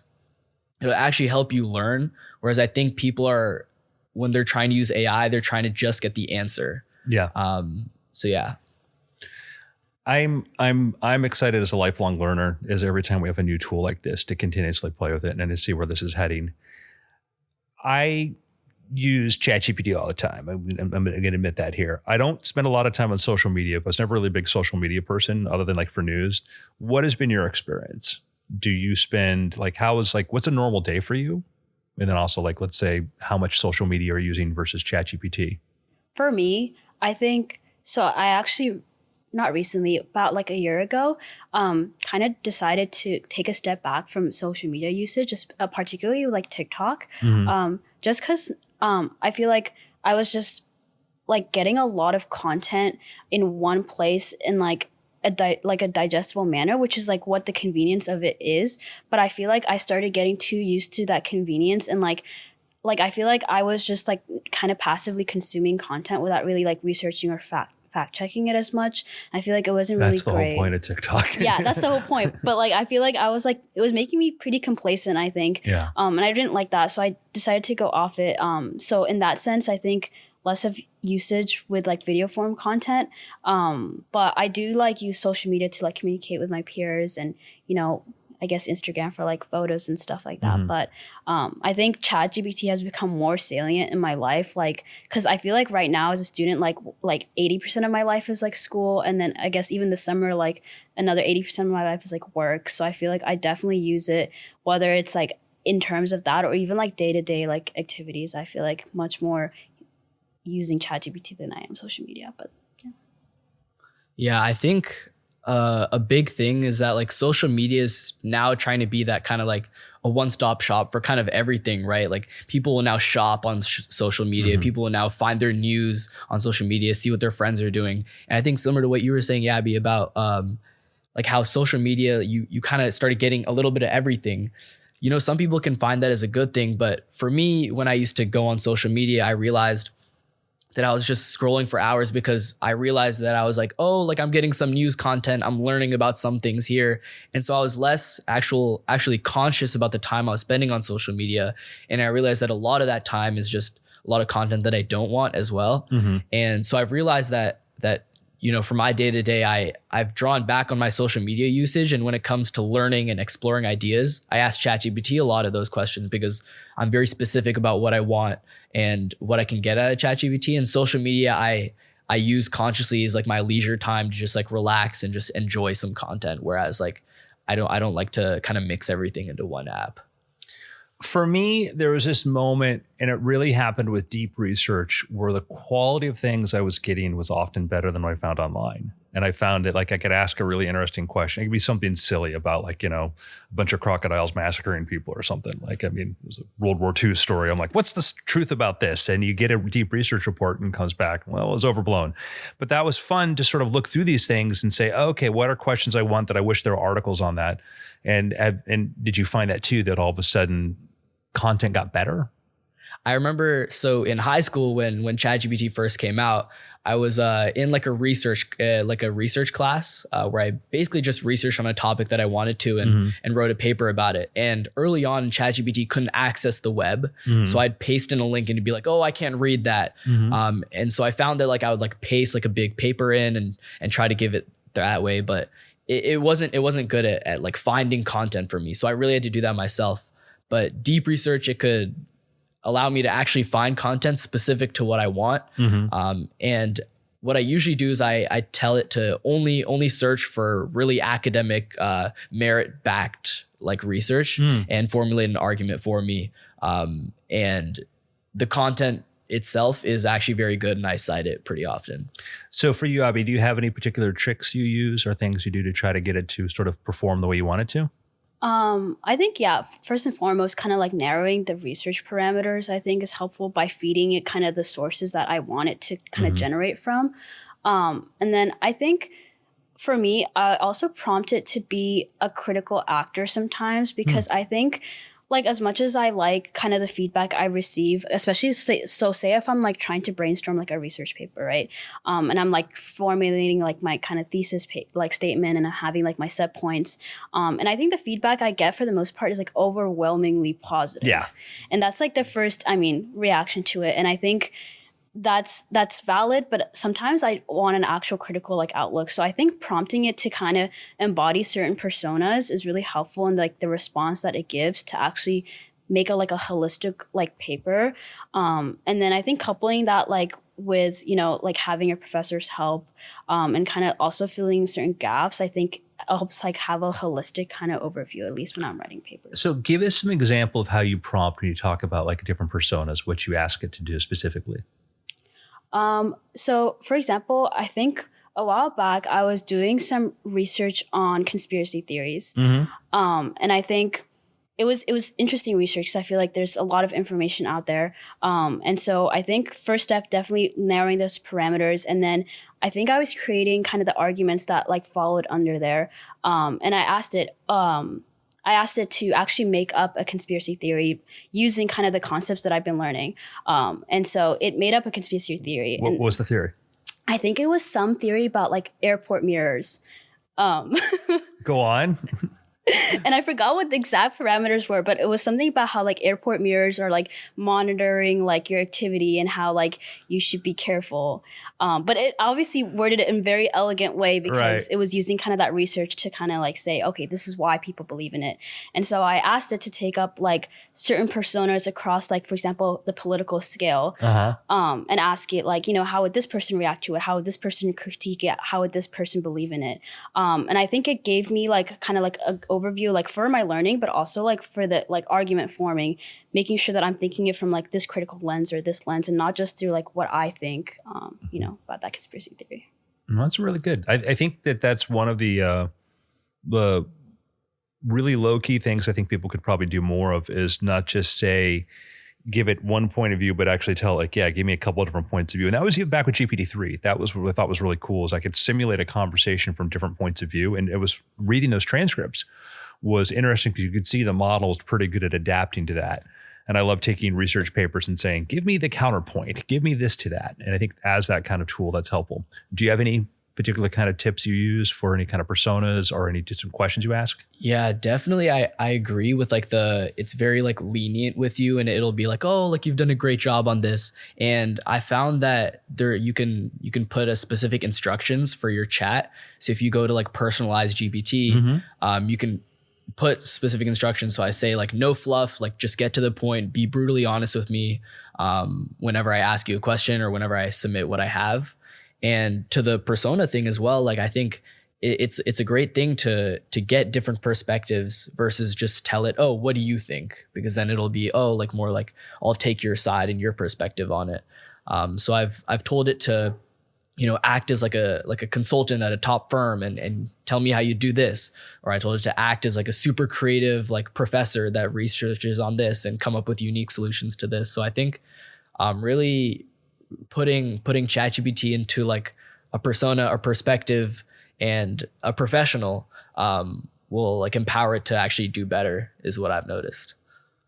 it'll actually help you learn. Whereas I think people are, when they're trying to use AI, they're trying to just get the answer. Yeah. So yeah. I'm excited as a lifelong learner as every time we have a new tool like this to continuously play with it and to see where this is heading. I use ChatGPT all the time. I'm going to admit that here. I don't spend a lot of time on social media, but I was never really a big social media person other than like for news. What has been your experience? Do you spend like, what's a normal day for you? And then also like, let's say how much social media are you using versus ChatGPT? For me, I think, so I actually, not recently, about like a year ago, kind of decided to take a step back from social media usage, just particularly like TikTok, just because I feel like I was just like getting a lot of content in one place in like a digestible manner, which is like what the convenience of it is. But I feel like I started getting too used to that convenience and like I feel like I was just like kind of passively consuming content without really like researching or fact checking it as much. I feel like it wasn't really great. That's the whole point of TikTok. Yeah, that's the whole point. But like, I feel like I was like, it was making me pretty complacent, I think. Yeah. And I didn't like that. So I decided to go off it. So in that sense, I think less of usage with like video form content. But I do like use social media to like communicate with my peers and, you know, I guess Instagram for like photos and stuff like that. But I think ChatGPT has become more salient in my life, like, because I feel like right now as a student, like 80% of my life is like school. And then I guess even the summer, like another 80% of my life is like work. So I feel like I definitely use it, whether it's like in terms of that or even like day-to-day like activities. I feel like much more using ChatGPT than I am social media. But yeah, I think a big thing is that like social media is now trying to be that kind of like a one-stop shop for kind of everything, right? Like people will now shop on social media. People will now find their news on social media, see what their friends are doing. And I think similar to what you were saying, Yabby, about how social media, you kind of started getting a little bit of everything. You know, some people can find that as a good thing, but for me, when I used to go on social media, I realized that I was just scrolling for hours because I realized that I was like, oh, like I'm getting some news content, I'm learning about some things here. And so I was less actually conscious about the time I was spending on social media. And I realized that a lot of that time is just a lot of content that I don't want as well. And so I've realized that, you know, for my day-to-day, I've drawn back on my social media usage. And when it comes to learning and exploring ideas, I ask ChatGPT a lot of those questions because I'm very specific about what I want and what I can get out of ChatGPT. And social media, I use consciously as like my leisure time to just like relax and just enjoy some content. Whereas like, I don't like to kind of mix everything into one app. For me, there was this moment, and it really happened with deep research, where the quality of things I was getting was often better than what I found online. And I found that like I could ask a really interesting question. It could be something silly about like, you know, a bunch of crocodiles massacring people or something. Like, I mean, it was a World War II story. I'm like, what's the truth about this? And you get a deep research report and comes back, well, it was overblown. But that was fun to sort of look through these things and say, oh, okay, what are questions I want that I wish there were articles on that? And did you find that too, that all of a sudden content got better? I remember, so in high school when ChatGPT first came out, I was in like a research class where I basically just researched on a topic that I wanted to and wrote a paper about it. And early on, ChatGPT couldn't access the web, so I'd paste in a link and it'd be like, "Oh, I can't read that." And so I found that like I would like paste like a big paper in and try to give it that way, but it wasn't good at like finding content for me. So I really had to do that myself. But deep research, it could allow me to actually find content specific to what I want. And what I usually do is I tell it to only search for really academic, merit-backed like research and formulate an argument for me. And the content itself is actually very good, and I cite it pretty often. So for you, Abby, do you have any particular tricks you use or things you do to try to get it to sort of perform the way you want it to? I think, yeah, first and foremost, kind of like narrowing the research parameters, I think is helpful by feeding it kind of the sources that I want it to kind of generate from. And then I think for me, I also prompt it to be a critical actor sometimes, because I think like as much as I like kind of the feedback I receive, especially say if I'm like trying to brainstorm like a research paper, right? And I'm like formulating like my kind of thesis like statement, and I'm having like my set points. And I think the feedback I get for the most part is like overwhelmingly positive. Yeah. And that's like the first, reaction to it. And I think that's valid, but sometimes I want an actual critical like outlook. So I think prompting it to kind of embody certain personas is really helpful, and like the response that it gives to actually make a holistic like paper. And then I think coupling that like with, you know, like having your professor's help and kind of also filling certain gaps, I think helps like have a holistic kind of overview, at least when I'm writing papers. So give us some example of how you prompt when you talk about like different personas, what you ask it to do specifically. So for example, I think a while back I was doing some research on conspiracy theories. And I think it was interesting research because I feel like there's a lot of information out there. And so I think first step, definitely narrowing those parameters. And then I think I was creating kind of the arguments that like followed under there. And I asked it to actually make up a conspiracy theory using kind of the concepts that I've been learning. And so it made up a conspiracy theory. What was the theory? I think it was some theory about like airport mirrors. Go on. And I forgot what the exact parameters were, but it was something about how like airport mirrors are like monitoring like your activity and how like you should be careful. But it obviously worded it in a very elegant way because it was using kind of that research to kind of like say, okay, this is why people believe in it. And so I asked it to take up like certain personas across like, for example, the political scale, and ask it like, you know, how would this person react to it? How would this person critique it? How would this person believe in it? And I think it gave me like kind of like an overview like for my learning, but also like for the like argument forming, making sure that I'm thinking it from like this critical lens or this lens, and not just through like what I think, you know, about that conspiracy theory. That's really good. I think that's one of the really low key things I think people could probably do more of, is not just say, give it one point of view, but actually tell like, yeah, give me a couple of different points of view. And that was even back with GPT-3. That was what I thought was really cool, is I could simulate a conversation from different points of view. And it was reading those transcripts was interesting because you could see the model is pretty good at adapting to that. And I love taking research papers and saying, give me the counterpoint, give me this to that. And I think as that kind of tool, that's helpful. Do you have any particular kind of tips you use for any kind of personas or any just some questions you ask? Yeah, definitely. I agree with like it's very like lenient with you, and it'll be like, oh, like you've done a great job on this. And I found that you can put a specific instructions for your chat. So if you go to like personalized GPT, you can put specific instructions. So I say like, no fluff, like just get to the point, be brutally honest with me whenever I ask you a question or whenever I submit what I have. And to the persona thing as well, like I think it's a great thing to get different perspectives versus just tell it, oh, what do you think? Because then it'll be, oh, like more like I'll take your side and your perspective on it. So I've told it to, act as like a consultant at a top firm and tell me how you do this. Or I told it to act as like a super creative like professor that researches on this and come up with unique solutions to this. So I think really putting ChatGPT into like a persona, a perspective, and a professional will like empower it to actually do better, is what I've noticed.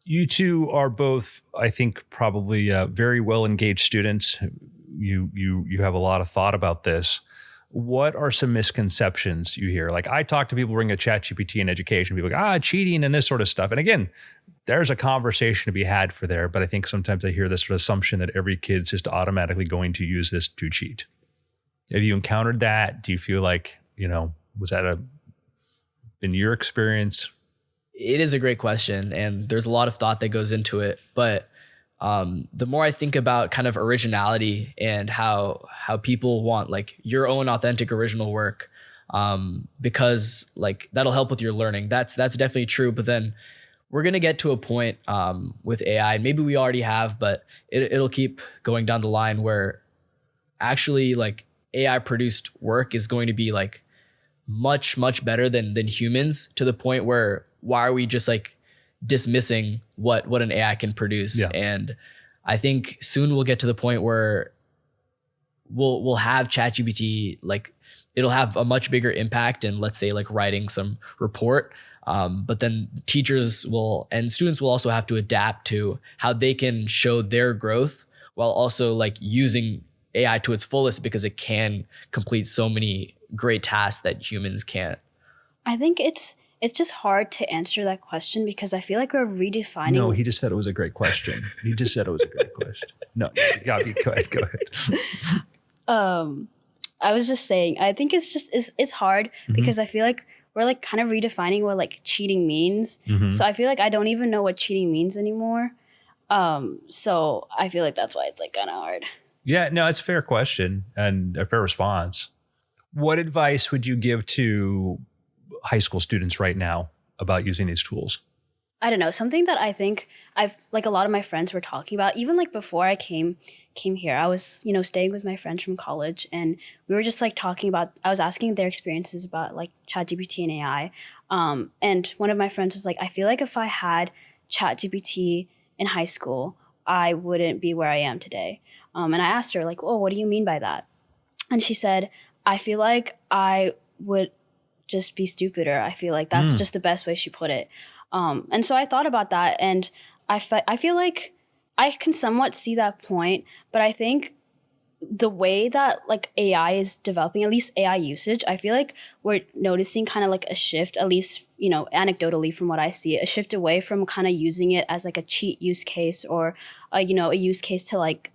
You two are both, I think, probably very well engaged students. You have a lot of thought about this. What are some misconceptions you hear? Like I talk to people bring a ChatGPT in education, people like, cheating and this sort of stuff. And again, there's a conversation to be had for there, but I think sometimes I hear this sort of assumption that every kid's just automatically going to use this to cheat. Have you encountered that? Do you feel like, was that in your experience? It is a great question, and there's a lot of thought that goes into it. But the more I think about kind of originality and how people want like your own authentic original work, because like that'll help with your learning. That's definitely true. But then we're going to get to a point with AI, and maybe we already have, but it'll keep going down the line where actually like AI produced work is going to be like much, much better than humans, to the point where why are we just like dismissing what an AI can produce? Yeah. And I think soon we'll get to the point where we'll have ChatGPT, like it'll have a much bigger impact in, let's say, like writing some report. But then teachers and students will also have to adapt to how they can show their growth while also like using AI to its fullest, because it can complete so many great tasks that humans can't. I think it's just hard to answer that question because I feel like we're redefining. No, he just said it was a great question. He just said it was a great question. No, go ahead. I was just saying, I think it's hard because I feel like we're like kind of redefining what like cheating means. So I feel like I don't even know what cheating means anymore. So I feel like that's why it's like kind of hard. Yeah, no, it's a fair question and a fair response. What advice would you give to high school students right now about using these tools? I don't know, something that I think I've like a lot of my friends were talking about, even like before I came here, I was, staying with my friends from college, and we were just like talking about, I was asking their experiences about like ChatGPT and AI. And one of my friends was like, I feel like if I had ChatGPT in high school, I wouldn't be where I am today. And I asked her like, oh, what do you mean by that? And she said, I feel like I would just be stupider. I feel like that's just the best way she put it. And so I thought about that, and I feel like I can somewhat see that point, but I think the way that like AI is developing, at least AI usage, I feel like we're noticing kind of like a shift, at least, anecdotally from what I see, a shift away from kind of using it as like a cheat use case or, a use case to like,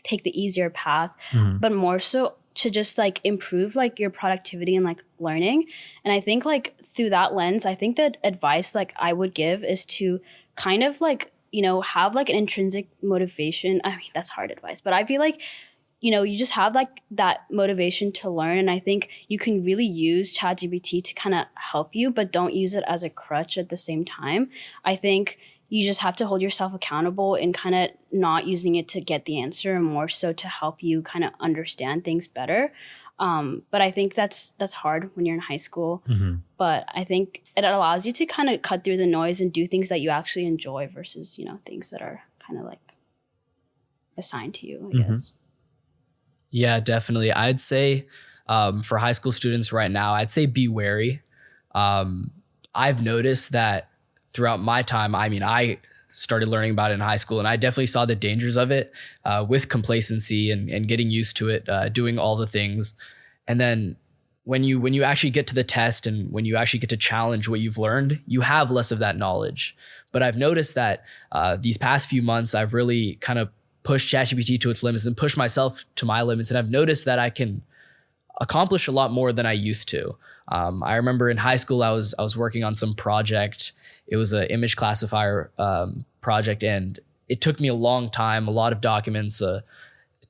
take the easier path, but more so to just like improve like your productivity and like learning. And I think like through that lens, I think that advice like I would give is to kind of like, have like an intrinsic motivation. I mean, that's hard advice, but I feel like, you just have like that motivation to learn. And I think you can really use ChatGPT to kind of help you, but don't use it as a crutch at the same time. I think you just have to hold yourself accountable and kind of not using it to get the answer, and more so to help you kind of understand things better. But I think that's hard when you're in high school. Mm-hmm. But I think it allows you to kind of cut through the noise and do things that you actually enjoy versus, things that are kind of like assigned to you, I guess. Yeah, definitely. I'd say for high school students right now, I'd say be wary. I've noticed that throughout my time, I started learning about it in high school, and I definitely saw the dangers of it with complacency and getting used to it, doing all the things. And then when you actually get to the test and when you actually get to challenge what you've learned, you have less of that knowledge. But I've noticed that these past few months, I've really kind of pushed ChatGPT to its limits and pushed myself to my limits. And I've noticed that I can accomplish a lot more than I used to. I remember in high school, I was working on some project. It was an image classifier project, and it took me a long time, a lot of documents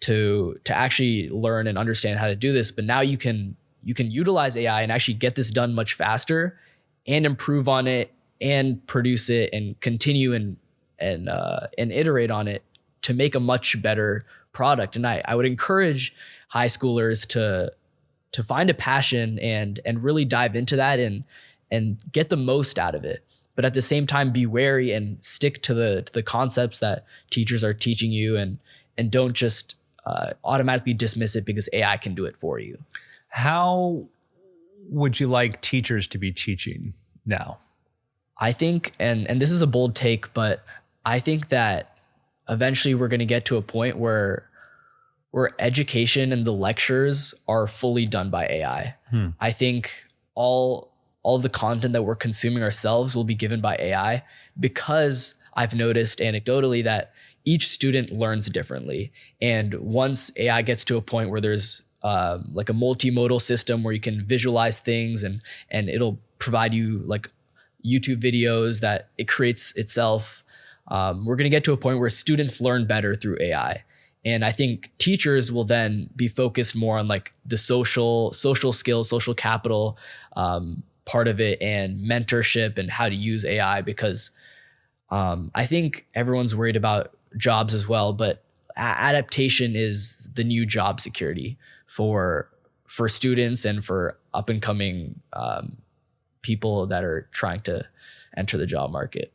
to actually learn and understand how to do this. But now you can utilize AI and actually get this done much faster and improve on it and produce it and continue and iterate on it to make a much better product. And I would encourage high schoolers to find a passion and really dive into that and get the most out of it. But at the same time, be wary and stick to the concepts that teachers are teaching you and don't just automatically dismiss it because AI can do it for you. How would you like teachers to be teaching now? I think, and this is a bold take, but I think that eventually we're going to get to a point where education and the lectures are fully done by AI. I think all of the content that we're consuming ourselves will be given by AI, because I've noticed anecdotally that each student learns differently. And once AI gets to a point where there's like a multimodal system where you can visualize things and it'll provide you like YouTube videos that it creates itself, we're going to get to a point where students learn better through AI. And I think teachers will then be focused more on like the social skills, social capital part of it, and mentorship and how to use AI, because I think everyone's worried about jobs as well, but adaptation is the new job security for students and for up and coming people that are trying to enter the job market.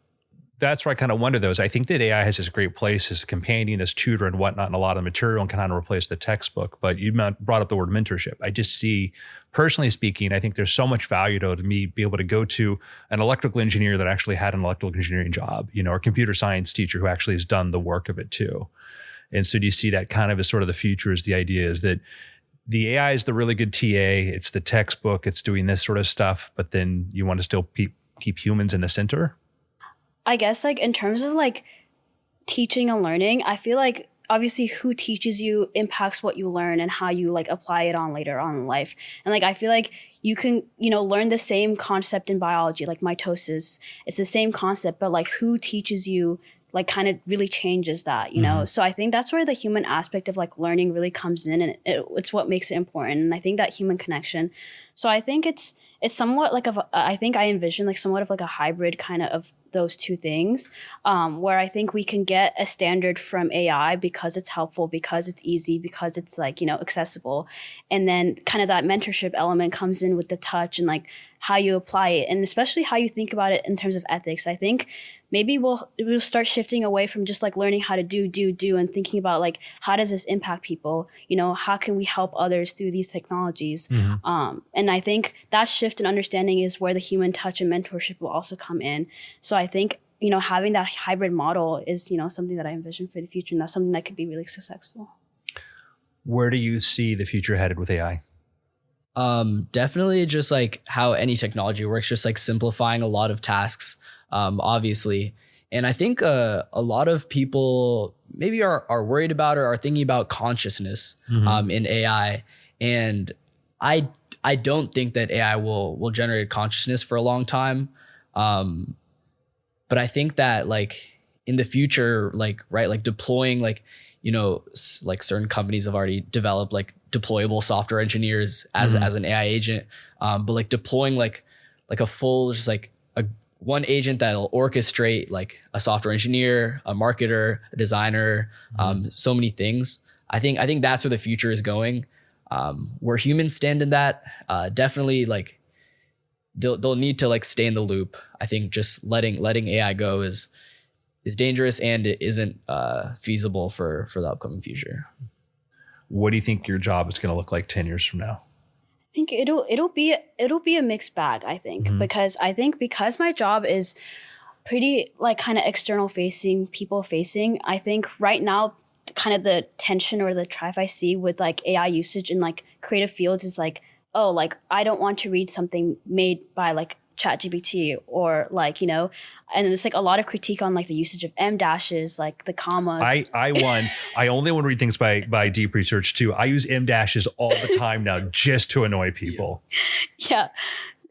That's where I kind of wonder, though, is I think that AI has this great place as a companion, as tutor and whatnot, and a lot of material, and can kind of replace the textbook. But you brought up the word mentorship. I just see, personally speaking, I think there's so much value to me be able to go to an electrical engineer that actually had an electrical engineering job, or a computer science teacher who actually has done the work of it too. And so do you see that kind of as sort of the future? Is the idea is that the AI is the really good TA, it's the textbook, it's doing this sort of stuff, but then you want to still keep humans in the center? I guess like in terms of like teaching and learning, I feel like obviously who teaches you impacts what you learn and how you like apply it on later on in life. And like I feel like you can, learn the same concept in biology, like mitosis. It's the same concept, but like who teaches you like kind of really changes that, Mm-hmm. So I think that's where the human aspect of like learning really comes in, and it's what makes it important. And I think that human connection. So I think it's somewhat like I think I envision like somewhat of like a hybrid kind of those two things, where I think we can get a standard from AI because it's helpful, because it's easy, because it's like, accessible. And then kind of that mentorship element comes in with the touch and like how you apply it, and especially how you think about it in terms of ethics. I think maybe we'll start shifting away from just like learning how to do and thinking about like, how does this impact people? How can we help others through these technologies? Mm-hmm. And I think that shift in understanding is where the human touch and mentorship will also come in. So I think, having that hybrid model is, something that I envision for the future, and that's something that could be really successful. Where do you see the future headed with AI? Definitely just like how any technology works, just like simplifying a lot of tasks, obviously. And I think a lot of people maybe are worried about or are thinking about consciousness in AI. And I don't think that AI will generate consciousness for a long time. But I think that like in the future, like, right, like deploying like, like certain companies have already developed like deployable software engineers as an AI agent. But like deploying like a full, just like one agent that'll orchestrate like a software engineer, a marketer, a designer, so many things. I think that's where the future is going. Where humans stand in that, definitely like they'll need to like stay in the loop. I think just letting AI go is dangerous, and it isn't feasible for the upcoming future. What do you think your job is going to look like 10 years from now? I think it'll be a mixed bag, I think, because my job is pretty like kind of external facing, people facing. I think right now kind of the tension or the drive I see with like AI usage in like creative fields is like, oh, like I don't want to read something made by like ChatGPT or like, and it's like a lot of critique on like the usage of M dashes, like the commas. I only want to read things by deep research too. I use M dashes all the time now just to annoy people. Yeah.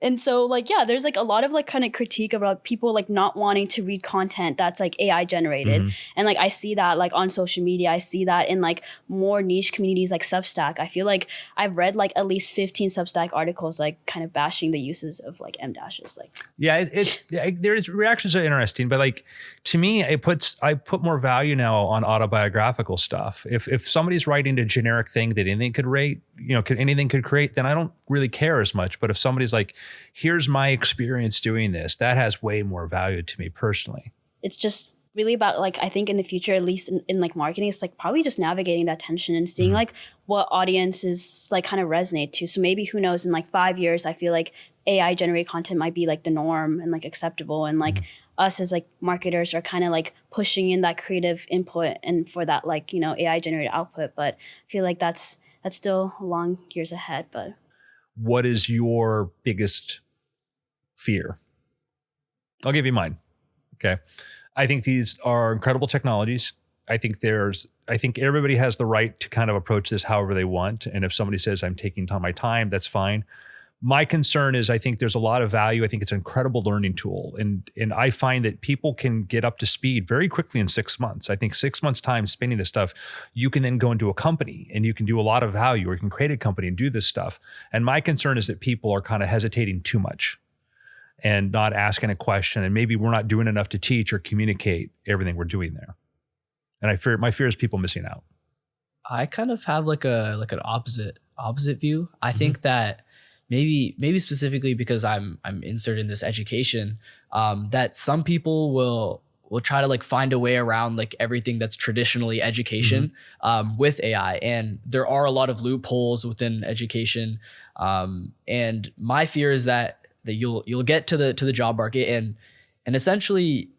And so like, yeah, there's like a lot of like kind of critique about people like not wanting to read content that's like AI generated. And like, I see that like on social media, I see that in like more niche communities like Substack. I feel like I've read like at least 15 Substack articles, like kind of bashing the uses of like M dashes. Like, yeah, there's reactions are interesting, but like to me, I put more value now on autobiographical stuff. If somebody's writing a generic thing that anything could rate, anything could create, then I don't really care as much. But if somebody's like, here's my experience doing this, that has way more value to me personally. It's just really about like, I think in the future, at least in like marketing, it's like probably just navigating that tension and seeing like what audiences like kind of resonate to. So maybe who knows, in like 5 years, I feel like AI generated content might be like the norm and like acceptable. And like us as like marketers are kind of like pushing in that creative input and for that like, AI generated output. But I feel like that's still long years ahead. But what is your biggest fear? I'll give you mine. Okay. I think these are incredible technologies. I think everybody has the right to kind of approach this however they want. And if somebody says I'm taking my time, that's fine. My concern is I think there's a lot of value. I think it's an incredible learning tool. And I find that people can get up to speed very quickly in 6 months. I think 6 months time spending this stuff, you can then go into a company and you can do a lot of value, or you can create a company and do this stuff. And my concern is that people are kind of hesitating too much and not asking a question. And maybe we're not doing enough to teach or communicate everything we're doing there. And my fear is people missing out. I kind of have like an opposite view. I think that maybe specifically because I'm inserted in this education, that some people will try to like find a way around like everything that's traditionally education with AI. And there are a lot of loopholes within education. And my fear is that you'll get to the job market and essentially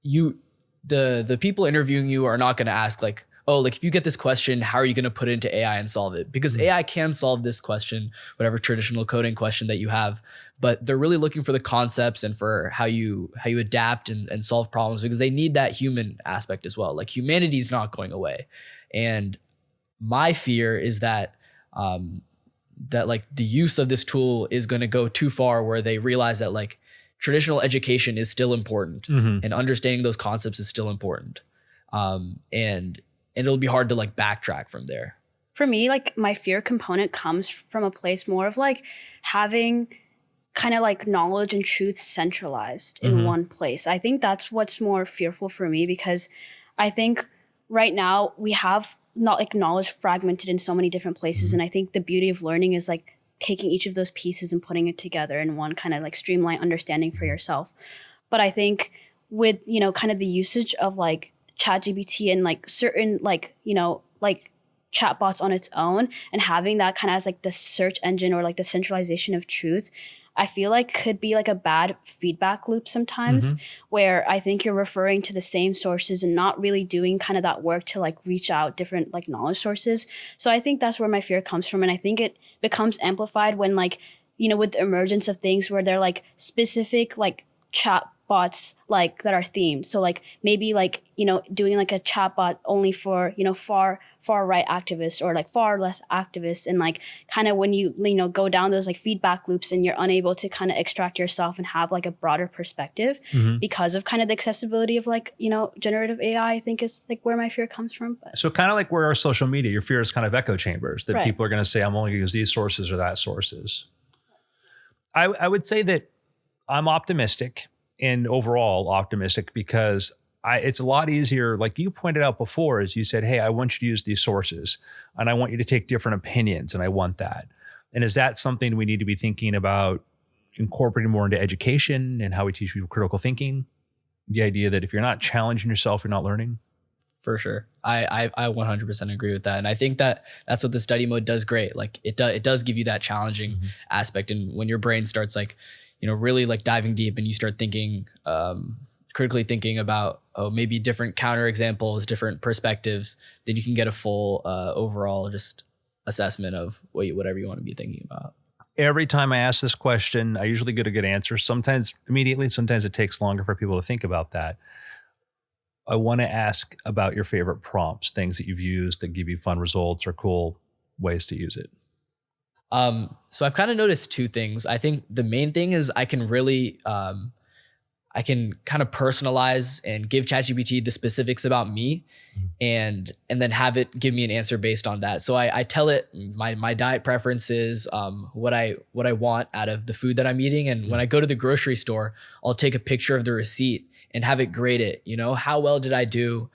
the people interviewing you are not going to ask like, oh, like if you get this question, how are you going to put it into AI and solve it? Because AI can solve this question, whatever traditional coding question that you have, but they're really looking for the concepts and for how you adapt and solve problems, because they need that human aspect as well. Like humanity is not going away. And my fear is that that like the use of this tool is going to go too far where they realize that like traditional education is still important and understanding those concepts is still important. And it'll be hard to like backtrack from there. For me, like my fear component comes from a place more of like having kind of like knowledge and truth centralized in one place. I think that's what's more fearful for me, because I think right now we have not like knowledge fragmented in so many different places. And I think the beauty of learning is like taking each of those pieces and putting it together in one kind of like streamlined understanding for yourself. But I think with, kind of the usage of like ChatGPT and like certain like, like chatbots on its own, and having that kind of as like the search engine or like the centralization of truth, I feel like could be like a bad feedback loop sometimes, where I think you're referring to the same sources and not really doing kind of that work to like reach out different like knowledge sources. So I think that's where my fear comes from. And I think it becomes amplified when like, with the emergence of things where they're like specific like chatbots like that are themed. So like maybe like, doing like a chatbot only for, far right activists or like far less activists. And like kind of when you go down those like feedback loops and you're unable to kind of extract yourself and have like a broader perspective because of kind of the accessibility of like, generative AI, I think is like where my fear comes from. But. So kind of like where our social media, your fear is kind of echo chambers that people are going to say, I'm only going to use these sources or that sources. I would say that I'm optimistic and overall optimistic because it's a lot easier. Like you pointed out before, as you said, hey, I want you to use these sources and I want you to take different opinions and I want that. And is that something we need to be thinking about incorporating more into education and how we teach people critical thinking? The idea that if you're not challenging yourself, you're not learning? For sure. I 100% agree with that. And I think that that's what the study mode does great. Like it does give you that challenging aspect. And when your brain starts like, really like diving deep and you start thinking, critically thinking about, maybe different counterexamples, different perspectives, then you can get a full overall just assessment of whatever you want to be thinking about. Every time I ask this question, I usually get a good answer. Sometimes immediately, sometimes it takes longer for people to think about that. I want to ask about your favorite prompts, things that you've used that give you fun results or cool ways to use it. So I've kind of noticed two things. I think the main thing is I can really, I can kind of personalize and give ChatGPT the specifics about me and then have it give me an answer based on that. So I tell it my diet preferences, what I want out of the food that I'm eating. And when I go to the grocery store, I'll take a picture of the receipt and have it grade it. How well did I do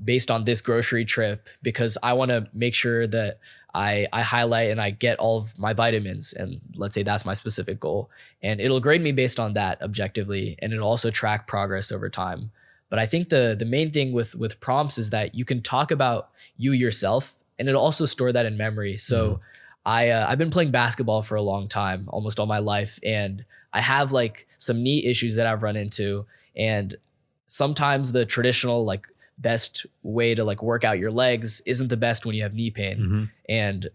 based on this grocery trip? Because I want to make sure that I highlight and I get all of my vitamins, and let's say that's my specific goal, and it'll grade me based on that objectively, and it'll also track progress over time. But I think the main thing with prompts is that you can talk about you yourself, and it'll also store that in memory. So I've been playing basketball for a long time, almost all my life, and I have like some knee issues that I've run into, and sometimes the traditional like best way to like work out your legs isn't the best when you have knee pain. And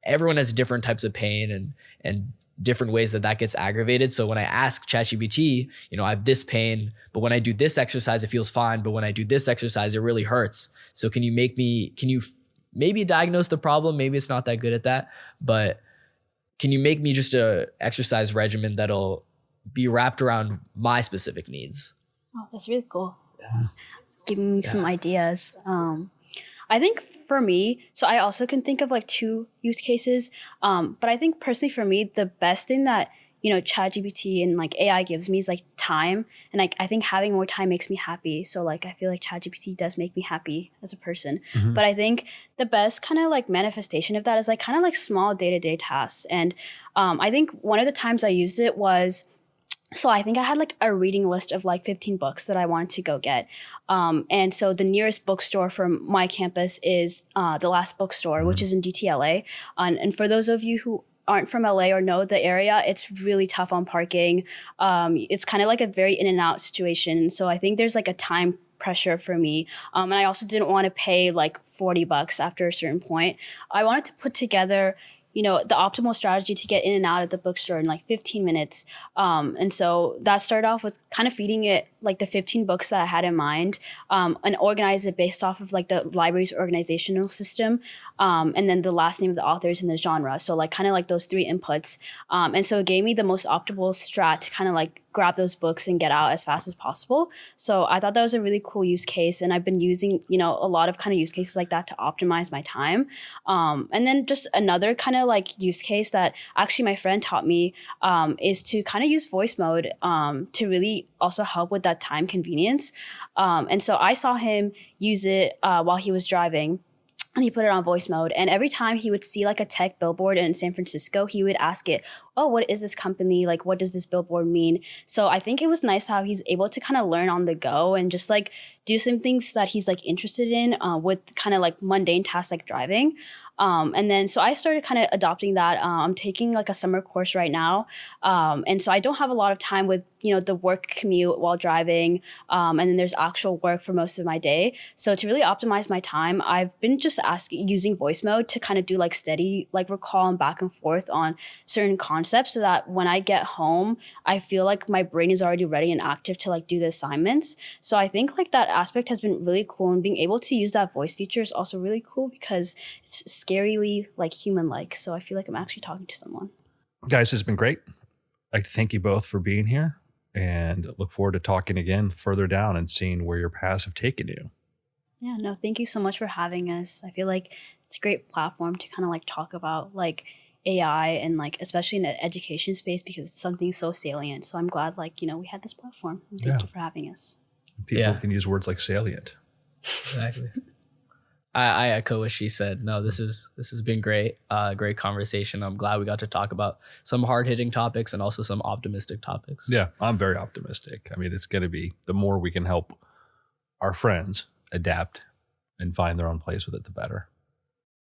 everyone has different types of pain and different ways that gets aggravated. So when I ask ChatGPT, I have this pain, but when I do this exercise, it feels fine. But when I do this exercise, it really hurts. So can you maybe diagnose the problem? Maybe it's not that good at that, but can you make me just a exercise regimen that'll be wrapped around my specific needs? Oh, that's really cool. Yeah. Giving me some ideas. I think for me, so I also can think of like two use cases. But I think personally for me, the best thing that, ChatGPT and like AI gives me is like time. And like, I think having more time makes me happy. So like, I feel like ChatGPT does make me happy as a person. But I think the best kind of like manifestation of that is like kind of like small day-to-day tasks. And I think one of the times I used it was, so I think I had like a reading list of like 15 books that I wanted to go get. And so the nearest bookstore from my campus is the Last Bookstore, which is in DTLA. And for those of you who aren't from LA or know the area, it's really tough on parking. It's kind of like a very in and out situation. So I think there's like a time pressure for me. And I also didn't want to pay like $40 after a certain point. I wanted to put together the optimal strategy to get in and out of the bookstore in like 15 minutes. And so that started off with kind of feeding it like the 15 books that I had in mind, and organize it based off of like the library's organizational system. And then the last name of the authors and the genre. So like kind of like those three inputs. And so it gave me the most optimal strat to kind of like grab those books and get out as fast as possible. So I thought that was a really cool use case. And I've been using, a lot of kind of use cases like that to optimize my time. And then just another kind of like use case that actually my friend taught me is to kind of use voice mode to really also help with that time convenience. And so I saw him use it while he was driving. And he put it on voice mode. And every time he would see like a tech billboard in San Francisco, he would ask it, oh, what is this company? Like, what does this billboard mean? So I think it was nice how he's able to kind of learn on the go and just like do some things that he's like interested in with kind of like mundane tasks like driving. And then so I started kind of adopting that. I'm taking like a summer course right now. And so I don't have a lot of time with, the work commute while driving. And then there's actual work for most of my day. So to really optimize my time, I've been just using voice mode to kind of do like steady, like recall and back and forth on certain concepts so that when I get home, I feel like my brain is already ready and active to like do the assignments. So I think like that aspect has been really cool, and being able to use that voice feature is also really cool because it's scarily like human-like. So I feel like I'm actually talking to someone. Guys, it's been great. I'd like to thank you both for being here and look forward to talking again further down and seeing where your paths have taken you. Yeah, no, thank you so much for having us. I feel like it's a great platform to kind of like talk about like AI and like especially in the education space because it's something so salient. So I'm glad like, we had this platform. Thank you for having us. People can use words like salient. Exactly. I echo what she said. No, this has been great. Great conversation. I'm glad we got to talk about some hard hitting topics and also some optimistic topics. Yeah, I'm very optimistic. I mean, it's going to be the more we can help our friends adapt and find their own place with it, the better.